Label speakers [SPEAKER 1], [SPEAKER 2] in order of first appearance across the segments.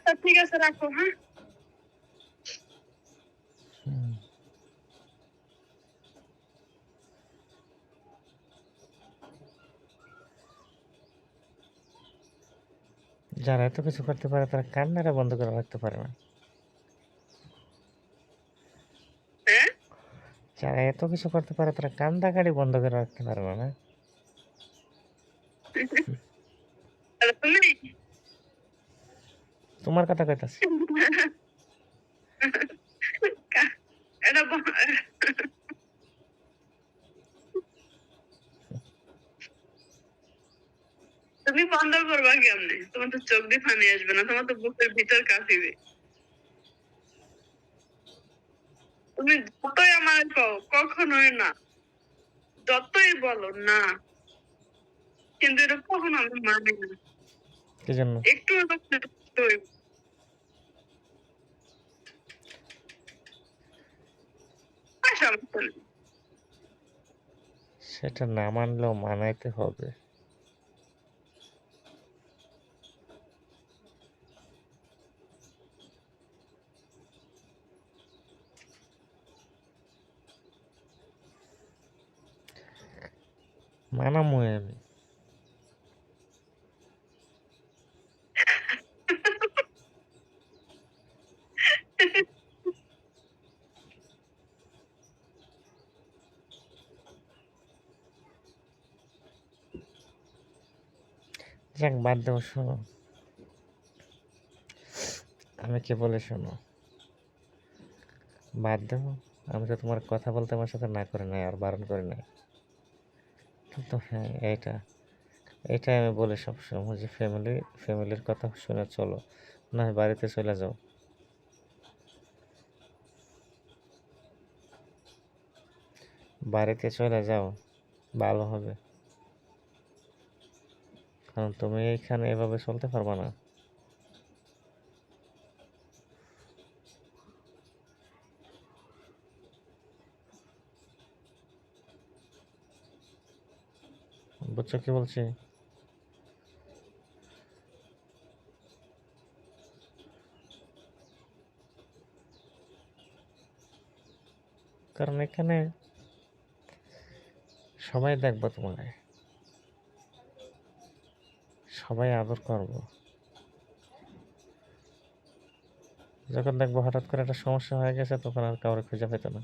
[SPEAKER 1] আচ্ছা ঠিক আছে, রাখো। হ্যাঁ,
[SPEAKER 2] যারা এত কিছু করতে পারে তারা কান্নাটা বন্ধ করে রাখতে পারে না।
[SPEAKER 1] হ্যাঁ,
[SPEAKER 2] যারা এত কিছু করতে পারে তারা কান্দাকাটি বন্ধ করে রাখতে পারে না, না?
[SPEAKER 1] তাহলে তুমি
[SPEAKER 2] তোমার কথা কইতাছি।
[SPEAKER 1] এটা তুমি বন্ধ করবা কেমনে? তোমার তো চোখ দিয়ে পানি আসবে না, তোমার তো বুকের ভিতর কাঁপিবে। তুমি যতই আমার কও কখনোই না, যতই বলো না, কিন্তু এটা কখনো আমি মানি না।
[SPEAKER 2] কি জন্য?
[SPEAKER 1] একটু সমস্যা নেই।
[SPEAKER 2] সেটা না মানলেও মানাইতে হবে। মানামুই আমি। যাক বাদ দেও, শোনো আমি কি বলি শোনো, বাদ দেও। আমি তো তোমার কথা বলতে আমার সাথে না করে নাই আর বারণ করে নাই, কিন্তু হ্যাঁ এটাই আমি বলি সবসময় যে ফ্যামিলির কথা শুনে চলো, না হয় বাড়িতে চলে যাও। বাড়িতে চলে যাও, ভালো হবে। কারণ তুমি এইখানে এভাবে চলতে পারবা না। বুঝছো কি বলছি? কারণ এখানে সবাই দেখবো তোমাকে, সবাই আদর করবো। যখন দেখবো হঠাৎ করে একটা সমস্যা হয়ে গেছে তখন আর কাউরে খুঁজে পেতো না।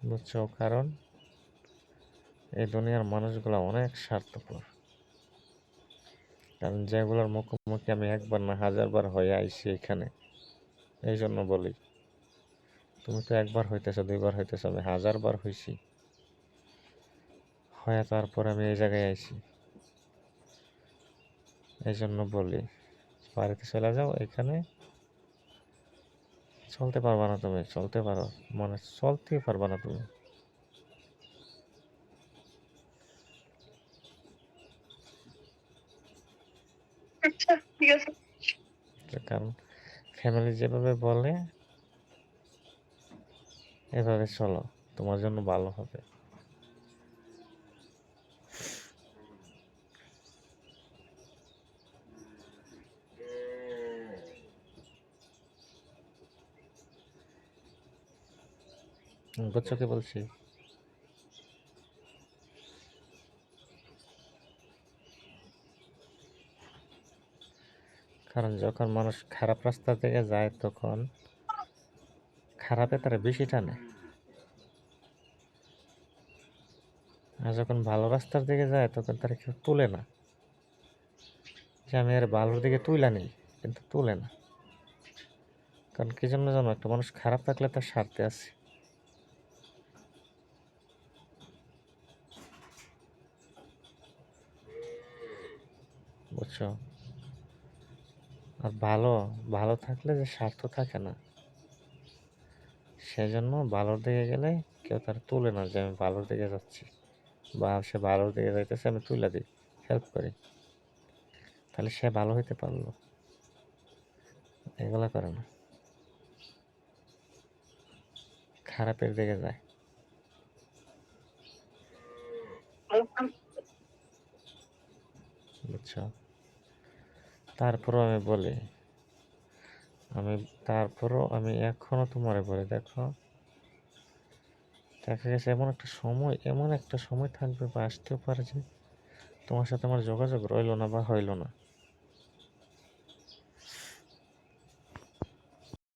[SPEAKER 2] বুঝছো? কারণ এই দুনিয়ার মানুষগুলো অনেক স্বার্থপর। কারণ যেগুলোর মুখোমুখি আমি একবার না হাজারবার হয়ে আইছি এখানে, এই জন্য বলি। তুমি তো একবার হইতেছো, দুইবার হইতেছো, আমি হাজারবার হইছি। হয়ে তারপর আমি এই জায়গায় আইছি, এই জন্য বলি বাড়িতে চলে যাও। এখানে চলতে পারবা না তুমি, চলতে পারো মানে চলতেই পারবা না তুমি।
[SPEAKER 1] আচ্ছা ঠিক আছে।
[SPEAKER 2] কারণ ফ্যামিলি যেভাবে বলে এভাবে চলো, তোমার জন্য ভালো হবে। বুঝছো কি বলছি? কারণ যখন মানুষ খারাপ রাস্তা থেকে যায় তখন খারাপে তারা বেশি টানে, আর যখন ভালো রাস্তার দিকে যায় তখন তারা কেউ তুলে না, যে আমি আর ভালোর দিকে তুইলা নেই, কিন্তু তুলে না। কারণ কি জন্য জানো? একটা মানুষ খারাপ থাকলে তার স্বার্থে আছে। বুঝছো? আর ভালো ভালো থাকলে যে স্বার্থ থাকে না, সেজন্য ভালোর দিকে গেলে কেউ তার তুলে না যে আমি ভালোর দিকে যাচ্ছি, বা সে ভালোর দিকে যাইতেছে আমি তুলে দিই, হেল্প করি, তাহলে সে ভালো হইতে পারলো। এগুলা করে না, খারাপের দিকে যায়। বুঝছো? তারপরেও আমি বলি, তারপরেও আমি এখনো তোমারে বলি, দেখো দেখা গেছে এমন একটা সময় থাকবে বা আসতেও পারে যে তোমার সাথে আমার যোগাযোগ রইলো না বা হইলো না।